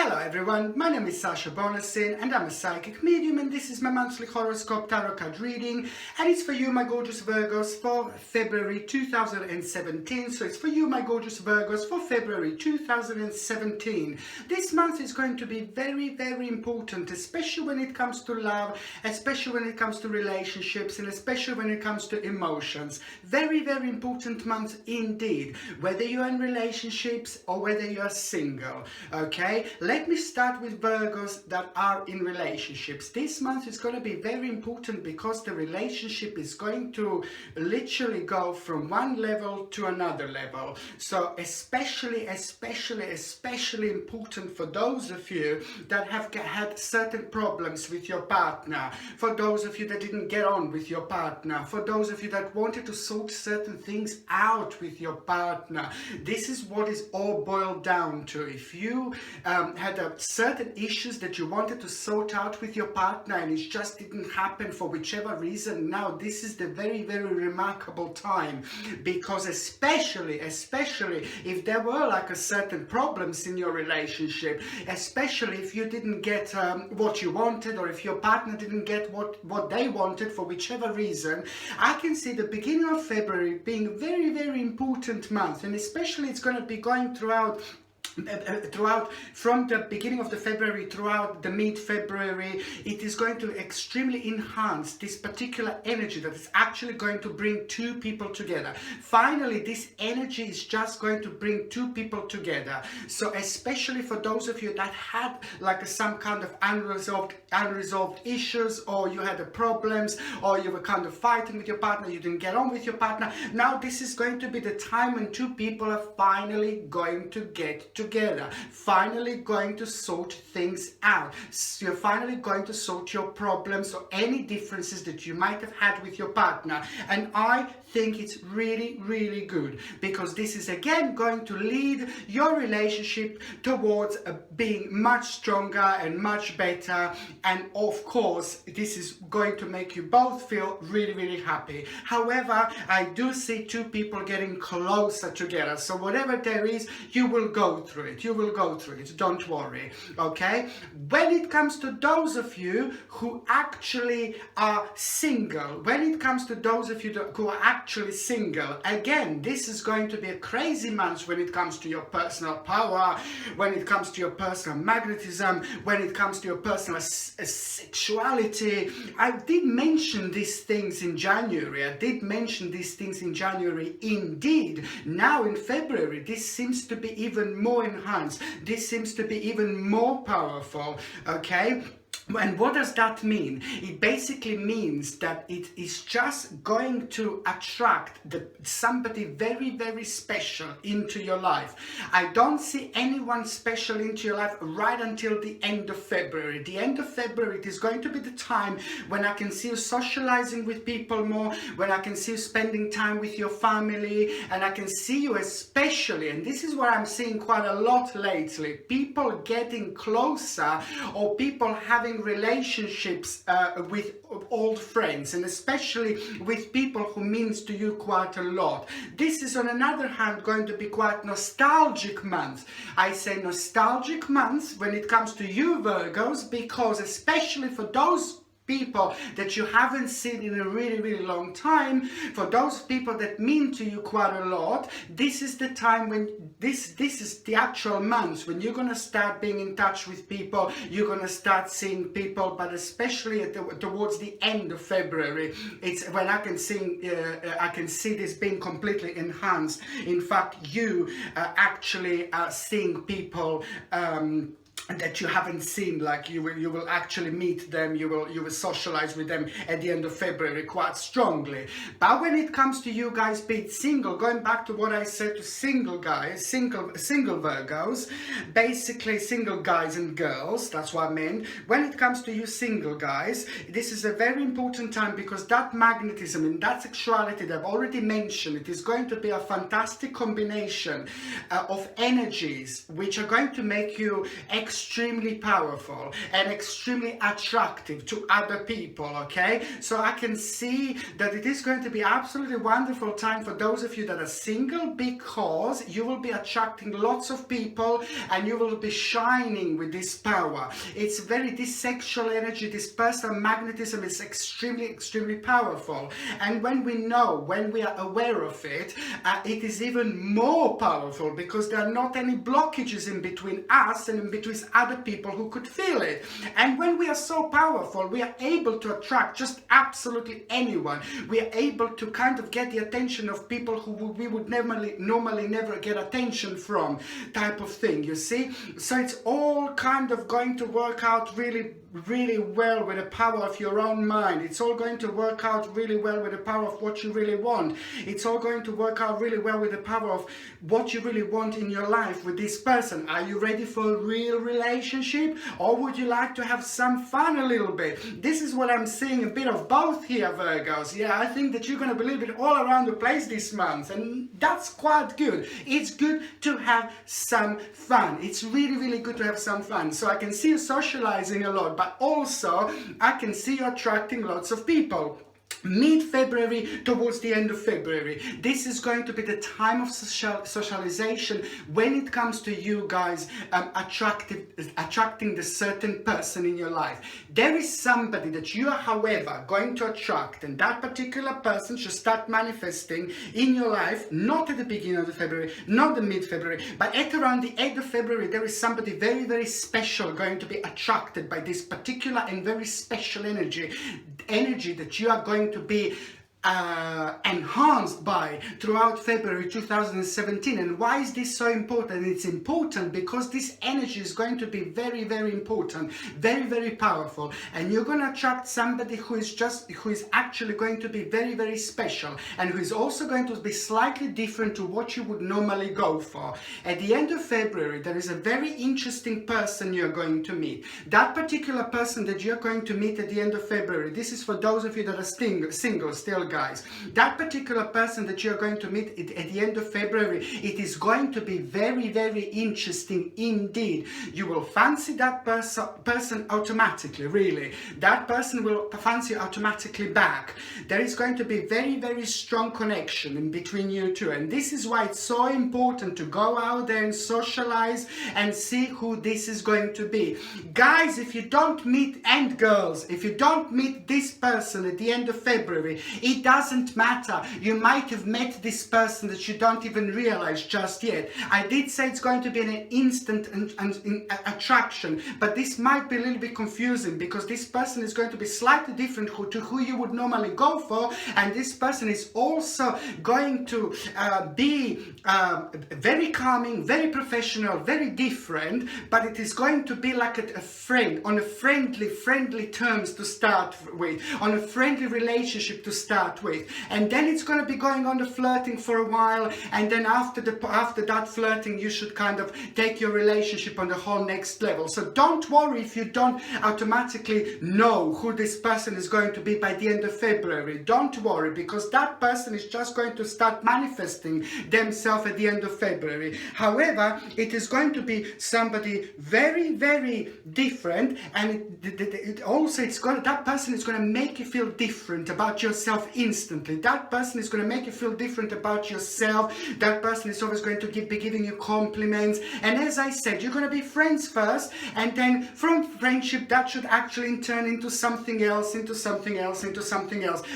Hello everyone, my name is Sasha Bonasin and I'm a psychic medium, and this is my monthly horoscope tarot card reading, and it's for you, my gorgeous Virgos, for February 2017. So it's for you, my gorgeous Virgos, for February 2017. This month is going to be very, very important, especially when it comes to love, especially when it comes to relationships, and especially when it comes to emotions. Very, very important month indeed, whether you're in relationships or whether you're single. Okay, let me start with Virgos that are in relationships. This month is going to be very important because the relationship is going to literally go from one level to another level. So especially important for those of you that have had certain problems with your partner, for those of you that didn't get on with your partner, for those of you that wanted to sort certain things out with your partner. This is what is all boiled down to. If you had certain issues that you wanted to sort out with your partner and it just didn't happen for whichever reason, now this is the very, very remarkable time, because especially if there were like a certain problems in your relationship, especially if you didn't get what you wanted, or if your partner didn't get what they wanted for whichever reason, I can see the beginning of February being a very, very important month, and especially it's going to be going throughout from the beginning of the February throughout the mid-February. It is going to extremely enhance this particular energy that is actually going to bring two people together. Finally, this energy is just going to bring two people together. So especially for those of you that had like some kind of unresolved issues, or you had problems, or you were kind of fighting with your partner, you didn't get on with your partner, now this is going to be the time when two people are finally going to get together, finally going to sort things out. So you're finally going to sort your problems or any differences that you might have had with your partner, and I think it's really, really good, because this is again going to lead your relationship towards being much stronger and much better, and of course this is going to make you both feel really, really happy. However, I do see two people getting closer together, so whatever there is, you will go through it. You will go through it, don't worry. Okay, when it comes to those of you who actually are single, who are actually single, again, this is going to be a crazy month when it comes to your personal power, when it comes to your personal magnetism, when it comes to your personal sexuality. I did mention these things in January. Indeed. Now in February, this seems to be even more enhanced. This seems to be even more powerful. Okay. And what does that mean? It basically means that it is just going to attract somebody very, very special into your life. I don't see anyone special into your life right until the end of February. The end of February, it is going to be the time when I can see you socializing with people more, when I can see you spending time with your family, and I can see you especially, and this is what I'm seeing quite a lot lately, people getting closer, or people having relationships with old friends, and especially with people who means to you quite a lot. This is on another hand going to be quite nostalgic month. I say nostalgic month when it comes to you Virgos, because especially for those people that you haven't seen in a really, really long time, for those people that mean to you quite a lot, this is the time when this is the actual month when you're going to start being in touch with people, you're going to start seeing people, but especially towards the end of February, it's when I can see this being completely enhanced. In fact, you actually are seeing people that you haven't seen, like you will actually meet them, you will socialize with them at the end of February quite strongly. But when it comes to you guys being single, going back to what I said to single guys, single Virgos, basically single guys and girls, that's what I meant. When it comes to you single guys, this is a very important time, because that magnetism and that sexuality that I've already mentioned, it is going to be a fantastic combination of energies which are going to make you extremely powerful and extremely attractive to other people, okay? So I can see that it is going to be absolutely wonderful time for those of you that are single, because you will be attracting lots of people and you will be shining with this power. It's this sexual energy, this personal magnetism is extremely powerful. And when we are aware of it, it is even more powerful, because there are not any blockages in between us and in between other people who could feel it. And when we are so powerful, we are able to attract just absolutely anyone. We are able to kind of get the attention of people who we would normally never get attention from, type of thing, you see? So it's all kind of going to work out really well with the power of your own mind. It's all going to work out really well with the power of what you really want. It's all going to work out really well with the power of what you really want in your life with this person. Are you ready for a real relationship, or would you like to have some fun a little bit? This is what I'm seeing, a bit of both here, Virgos. Yeah, I think that you're going to be a little bit all around the place this month, and that's quite good. It's good to have some fun. It's really good to have some fun. So I can see you socializing a lot, but also I can see you attracting lots of people. Mid-February towards the end of February, this is going to be the time of socialization when it comes to you guys attracting the certain person in your life. There is somebody that you are, however, going to attract, and that particular person should start manifesting in your life, not at the beginning of February, not the mid-February, but at around the end of February. There is somebody very special going to be attracted by this particular and very special energy that you are going to be enhanced by throughout February 2017. And why is this so important? It's important because this energy is going to be very important, very powerful, and you're going to attract somebody who is actually going to be very special, and who is also going to be slightly different to what you would normally go for. At the end of February, there is a very interesting person you're going to meet. That particular person that you're going to meet at the end of February, this is for those of you that are single still, guys. That particular person that you're going to meet at the end of February, it is going to be very interesting indeed. You will fancy that person automatically, really. That person will fancy you automatically back. There is going to be very strong connection in between you two, and this is why it's so important to go out there and socialize and see who this is going to be. Guys, if you don't meet, and girls, if you don't meet this person at the end of February, it doesn't matter. You might have met this person that you don't even realize just yet. I did say it's going to be an instant attraction, but this might be a little bit confusing, because this person is going to be slightly different to who you would normally go for, and this person is also going to be very calming, very professional, very different, but it is going to be like a friend, on a friendly terms to start with, on a friendly relationship to start with, and then it's going to be going on the flirting for a while, and then after that flirting, you should kind of take your relationship on the whole next level. So don't worry if you don't automatically know who this person is going to be by the end of February. Don't worry, because that person is just going to start manifesting themselves at the end of February. However, it is going to be somebody very different, and that person is going to make you feel different about yourself instantly. That person is going to make you feel different about yourself. That person is always going to be giving you compliments, and as I said, you're going to be friends first, and then from friendship that should actually turn into something else.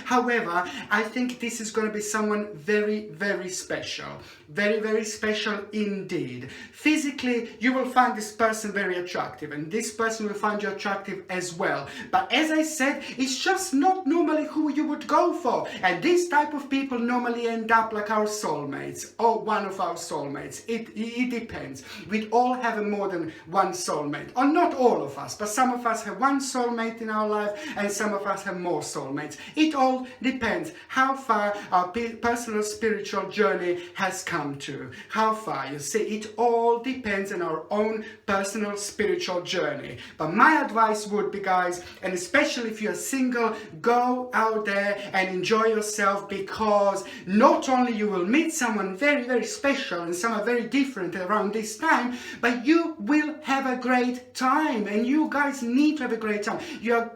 However, I think this is going to be someone very special, very special indeed. Physically, you will find this person very attractive, and this person will find you attractive as well, but as I said, it's just not normally who you would go for, and this type of people normally end up like our soulmates, or one of our soulmates. It depends. We all have more than one soulmate, or not all of us, but some of us have one soulmate in our life, and some of us have more soulmates. It all depends how far our personal spiritual journey has come to. How far, you see, it all depends on our own personal spiritual journey. But my advice would be, guys, and especially if you're single, go out there and enjoy yourself, because not only you will meet someone very, very special and someone very different around this time, but you will have a great time, and you guys need to have a great time. You're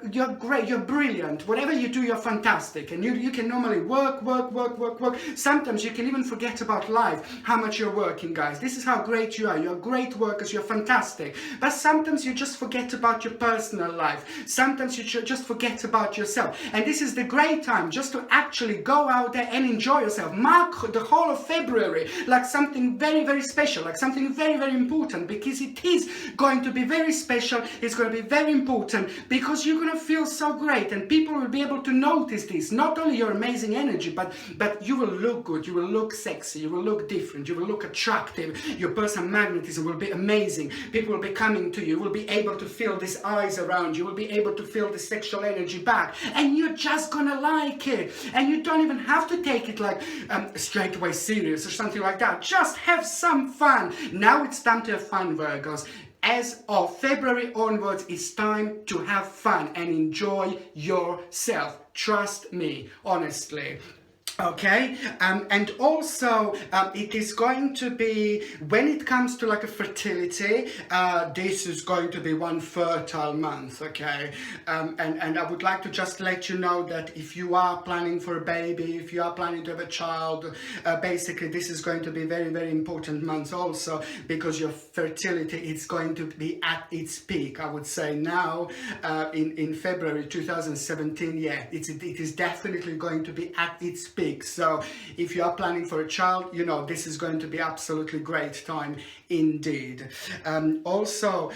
great, you're brilliant. Whatever you do, you're fantastic, and you can normally work. Sometimes you can even forget about life, how much you're working, guys. This is how great you are. You're great workers, you're fantastic. But sometimes you just forget about your personal life. Sometimes you just forget about yourself. And this is the great time just to actually go out there and enjoy yourself. Mark the whole of February like something very, very special, like something very, very important, because it is going to be very special. It's going to be very important, because you're going to feel so great, and people will be able to notice this. Not only your amazing energy, but you will look good, you will look sexy, you will look different, you will look attractive. Your personal magnetism will be amazing. People will be coming to you, will be able to feel these eyes around you, will be able to feel the sexual energy back, and you're just gonna like it. And you don't even have to take it like straight away serious or something like that. Just have some fun. Now it's time to have fun, Virgos. As of February onwards, it's time to have fun and enjoy yourself. Trust me, honestly. Okay, and also it is going to be, when it comes to like a fertility, this is going to be one fertile month, okay, and I would like to just let you know that if you are planning for a baby, if you are planning to have a child, basically this is going to be very, very important month also, because your fertility is going to be at its peak. I would say now in February 2017, yeah, it is definitely going to be at its peak. So if you are planning for a child, you know, this is going to be absolutely great time indeed. Also,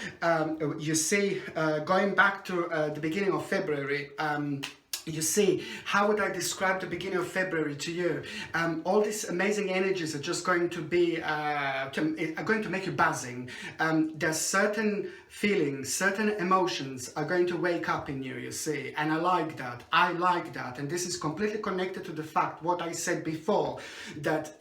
you see, going back to the beginning of February, you see, how would I describe the beginning of February to you? All these amazing energies are just going to be, are going to make you buzzing. There's certain feelings, certain emotions are going to wake up in you, you see, and I like that. And this is completely connected to the fact, what I said before, that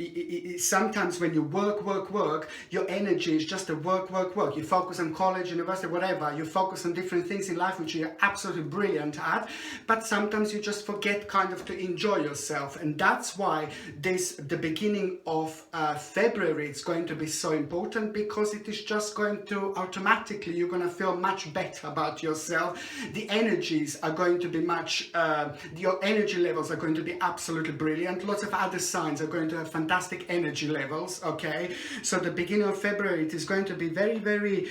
sometimes when you work, your energy is just a work. You focus on college, university, whatever, you focus on different things in life which you're absolutely brilliant at, but sometimes you just forget kind of to enjoy yourself. And that's why the beginning of February is going to be so important, because it is just going to automatically, you're going to feel much better about yourself. The energies are going to be much, your energy levels are going to be absolutely brilliant. Lots of other signs are going to have fantastic energy levels, okay? So the beginning of February, it is going to be very, very,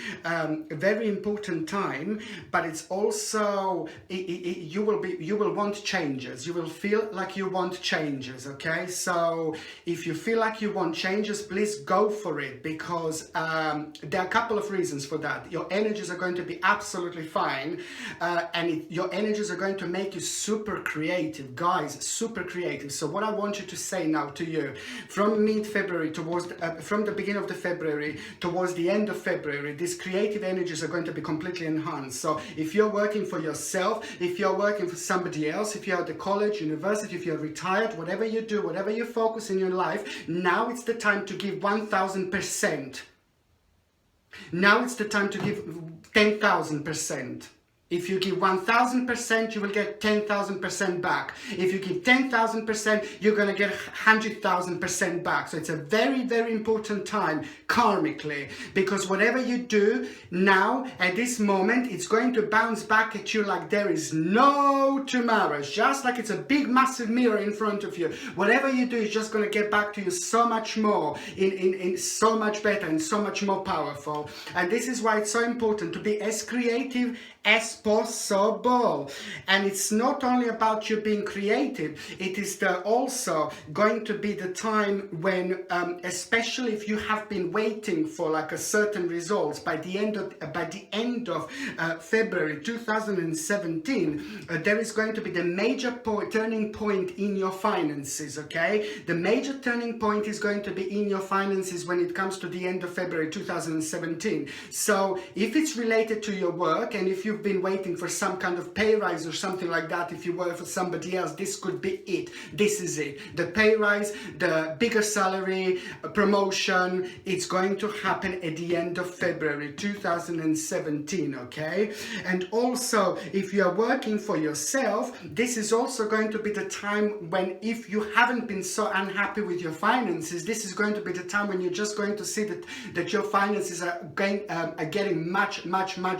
very important time, but it's also, you will want changes. You will feel like you want changes, okay? So if you feel like you want changes, please go for it, because there are a couple of reasons for that. Your energies are going to be absolutely fine, and your energies are going to make you super creative, guys, super creative. So what I want you to say now to you, from mid-February towards, from the beginning of the February towards the end of February, these creative energies are going to be completely enhanced. So if you're working for yourself, if you're working for somebody else, if you're at the college, university, if you're retired, whatever you do, whatever you focus in your life, now it's the time to give 1000%. Now it's the time to give 10,000%. If you give 1000%, you will get 10,000% back. If you give 10,000%, you're going to get 100,000% back. So it's a very, very important time karmically, because whatever you do now at this moment, it's going to bounce back at you like there is no tomorrow. It's just like it's a big, massive mirror in front of you. Whatever you do is just going to get back to you so much more, in so much better and so much more powerful. And this is why it's so important to be as creative as possible. And it's not only about you being creative, it is also going to be the time when, especially if you have been waiting for like a certain results, by the end of February 2017, there is going to be the major turning point in your finances, okay? The major turning point is going to be in your finances when it comes to the end of February 2017. So if it's related to your work, and if you've been waiting for some kind of pay rise or something like that, if you work for somebody else, this could be it. This is it. The pay rise, the bigger salary, promotion, it's going to happen at the end of February 2017, okay? And also, if you are working for yourself, this is also going to be the time when, if you haven't been so unhappy with your finances, this is going to be the time when you're just going to see that your finances are getting much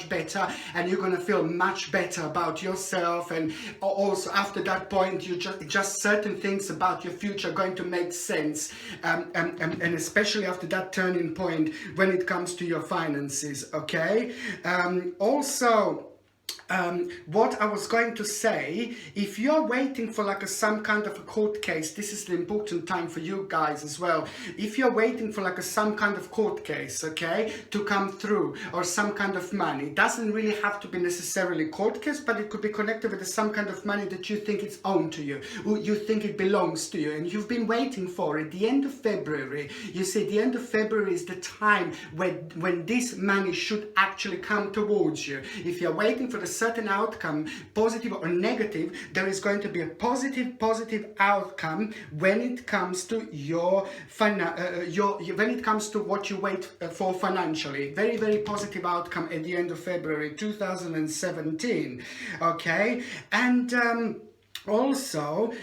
better, and you're going to feel much better about yourself. And also after that point, you just certain things about your future are going to make sense, and especially after that turning point when it comes to your finances, okay? Also, what I was going to say, if you're waiting for like some kind of a court case, this is the important time for you guys as well. If you're waiting for like some kind of court case, okay, to come through, or some kind of money, it doesn't really have to be necessarily court case, but it could be connected with some kind of money that you think it's owned to you, you think it belongs to you, and you've been waiting for it. The end of February, you see, the end of February is the time when this money should actually come towards you. If you're waiting for the certain outcome, positive or negative, there is going to be a positive outcome when it comes to when it comes to what you wait for financially. Very positive outcome at the end of February 2017, okay? And also,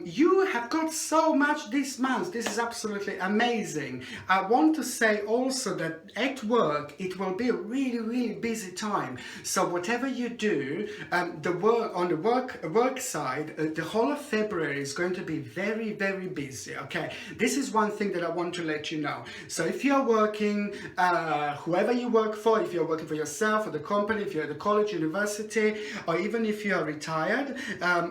you have got so much this month. This is absolutely amazing. I want to say also that at work, it will be a really busy time. So whatever you do, on the work side, the whole of February is going to be very busy, okay? This is one thing that I want to let you know. So if you're working, whoever you work for, if you're working for yourself or the company, if you're at the college, university, or even if you are retired,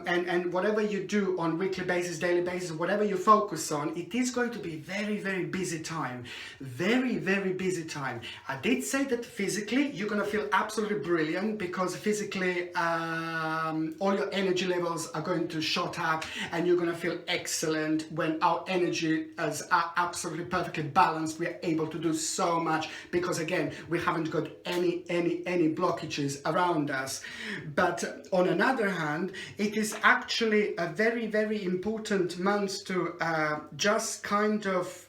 and whatever you do on weekly basis, daily basis, whatever you focus on, it is going to be very busy time. Very busy time. I did say that physically you're going to feel absolutely brilliant, because physically all your energy levels are going to shot up, and you're going to feel excellent when our energy is absolutely perfectly balanced. We are able to do so much because, again, we haven't got any blockages around us. But on another hand, it is actually a very important month to just kind of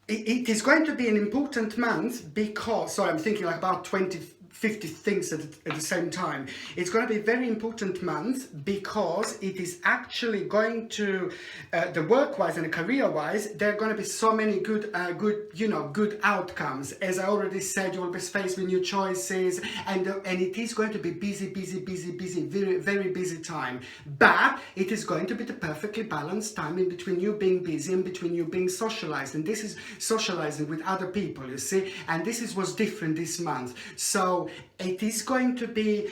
it is going to be an important month because, sorry, I'm thinking like about 50 things at the same time. It's going to be a very important month because it is actually going to, the work-wise and the career-wise, there are going to be so many good outcomes. As I already said, you will be faced with new choices, and it is going to be busy, very busy time. But it is going to be the perfectly balanced time in between you being busy and between you being socialized. And this is socializing with other people, you see, and this is what's different this month. So it is going to be,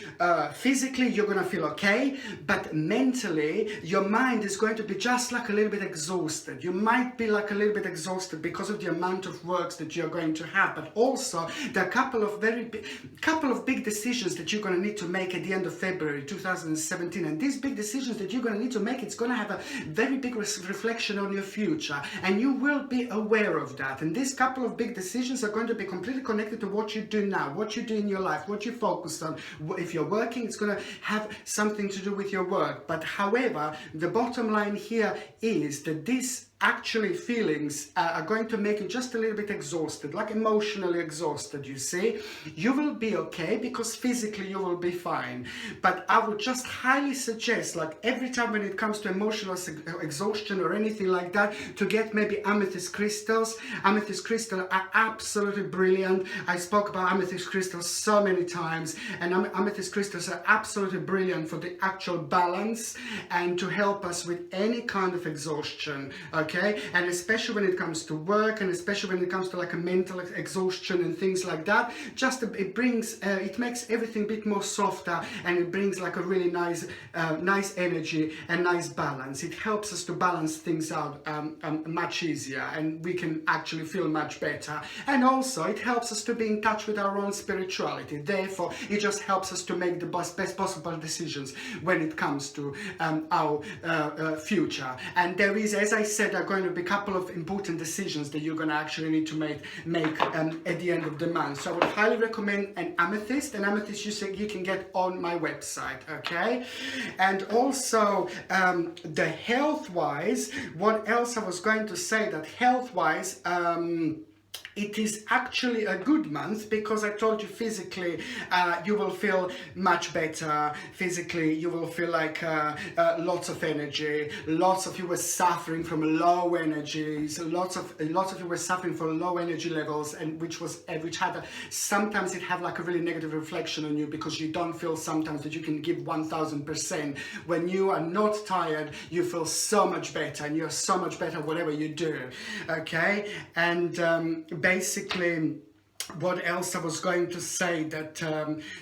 physically you're going to feel okay, but mentally your mind is going to be just like a little bit exhausted. You might be like a little bit exhausted because of the amount of works that you're going to have, but also there are a couple of big decisions that you're going to need to make at the end of February 2017, and these big decisions that you're going to need to make, it's going to have a very big reflection on your future, and you will be aware of that. And these couple of big decisions are going to be completely connected to what you do now, what you do in your life, what you focus on. If you're working, it's going to have something to do with your work. But however, the bottom line here is that this actually feelings are going to make you just a little bit exhausted, like emotionally exhausted, you see. You will be okay because physically you will be fine. But I would just highly suggest, like every time when it comes to emotional exhaustion or anything like that, to get maybe amethyst crystals. Amethyst crystals are absolutely brilliant. I spoke about amethyst crystals so many times, and amethyst crystals are absolutely brilliant for the actual balance and to help us with any kind of exhaustion, okay? And especially when it comes to work, and especially when it comes to like a mental exhaustion and things like that, just it brings, it makes everything a bit more softer, and it brings like a really nice energy and nice balance. It helps us to balance things out much easier, and we can actually feel much better. And also it helps us to be in touch with our own spirituality. Therefore, it just helps us to make the best possible decisions when it comes to our future. And there is, as I said there are going to be a couple of important decisions that you're going to actually need to make at the end of the month. So I would highly recommend an amethyst. An amethyst you can get on my website, okay? And also the health-wise, what else I was going to say, that health-wise, it is actually a good month, because I told you physically you will feel much better. Physically you will feel like lots of energy. Lots of you were suffering from low energies. Lots of you were suffering from low energy levels, and which had sometimes it had like a really negative reflection on you, because you don't feel sometimes that you can give 1000%. When you are not tired, you feel so much better, and you're so much better whatever you do, okay? And basically, what else I was going to say, that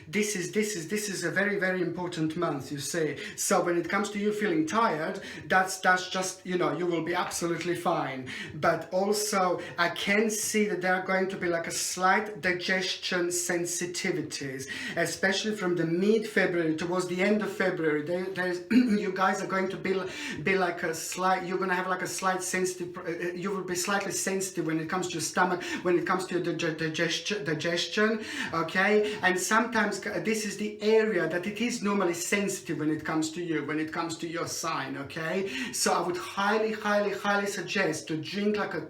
this is a very, very important month, you see. So when it comes to you feeling tired, that's just, you know, you will be absolutely fine. But also I can see that there are going to be like a slight digestion sensitivities, especially from the mid-February towards the end of February. There's you guys are going to be like a slight, you're going to have like a slight sensitive, you will be slightly sensitive when it comes to your stomach, when it comes to your digestion, okay? And sometimes this is the area that it is normally sensitive when it comes to you, when it comes to your sign, okay? So I would highly suggest to drink like a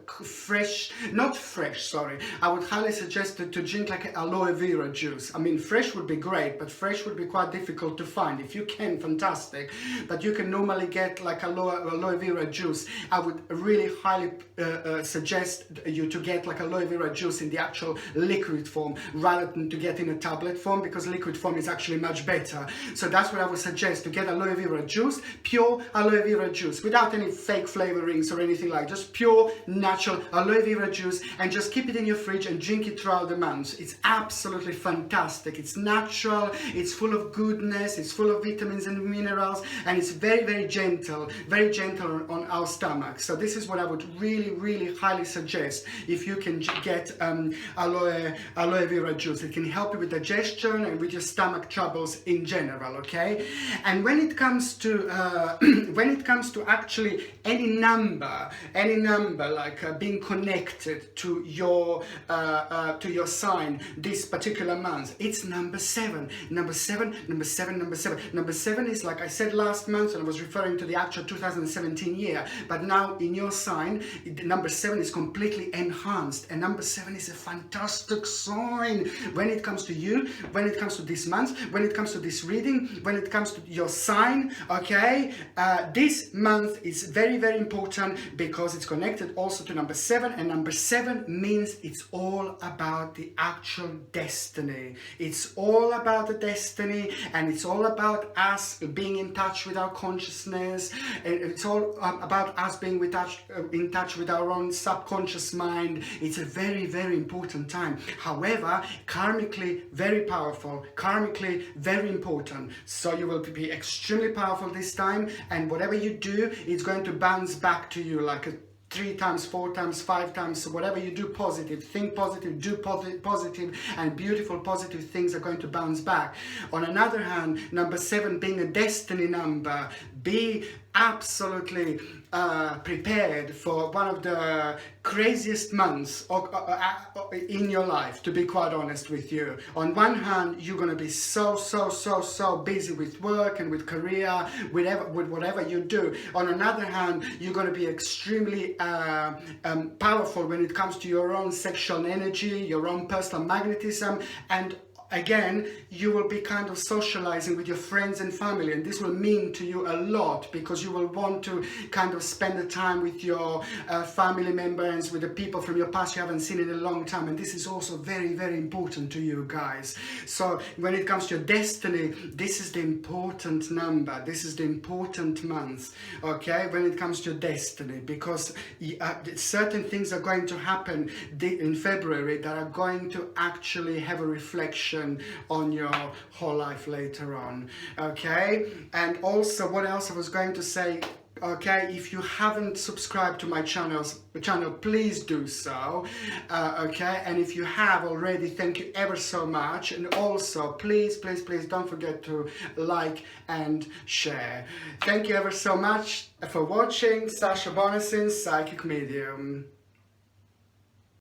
I would highly suggest to drink like aloe vera juice. I mean, fresh would be great, but fresh would be quite difficult to find. If you can, fantastic, but you can normally get like aloe vera juice. I would really highly suggest you to get like aloe vera juice in the actual liquid form rather than to get in a tablet form, because liquid form is actually much better. So that's what I would suggest, to get aloe vera juice, pure aloe vera juice, without any fake flavorings or anything like, just pure natural aloe vera juice, and just keep it in your fridge and drink it throughout the month. It's absolutely fantastic. It's natural, it's full of goodness, it's full of vitamins and minerals, and it's very, very gentle on our stomach. So this is what I would really highly suggest, if you can get aloe vera juice. It can help you with digestion and with your stomach troubles in general, okay? And when it comes to actually any number like being connected to your sign this particular month, it's number 7. Number 7 is, like I said last month, and I was referring to the actual 2017 year, but now in your sign, number 7 is completely enhanced, and number 7 is a fantastic sign when it comes to you, when it comes to this month, when it comes to this reading, when it comes to your sign, okay? This month is very, very important, because it's connected also to number 7, and number 7 means it's all about the actual destiny. It's all about the destiny, and it's all about us being in touch with our consciousness, and it's all about us being in touch with our own subconscious mind. It's a very, very important time. However, karmically very powerful, karmically very important. So you will be extremely powerful this time, and whatever you do, it's going to bounce back to you like a 3 times, 4 times, 5 times. So whatever you do positive, think positive, do positive, and beautiful positive things are going to bounce back. On another hand, number 7 being a destiny number, be absolutely prepared for one of the craziest months in your life, to be quite honest with you. On one hand, you're going to be so busy with work and with career, with whatever you do. On another hand, you're going to be extremely powerful when it comes to your own sexual energy, your own personal magnetism, and again, you will be kind of socializing with your friends and family, and this will mean to you a lot, because you will want to kind of spend the time with your family members, with the people from your past you haven't seen in a long time, and this is also very, very important to you guys. So when it comes to your destiny, this is the important number, this is the important month, okay, when it comes to your destiny, because certain things are going to happen in February that are going to actually have a reflection on your whole life later on, okay? And also, what else I was going to say, Okay, if you haven't subscribed to my channel, please do so. Okay, and if you have already, thank you ever so much. And also, please don't forget to like and share. Thank you ever so much for watching. Sasha Bonasin, Psychic Medium.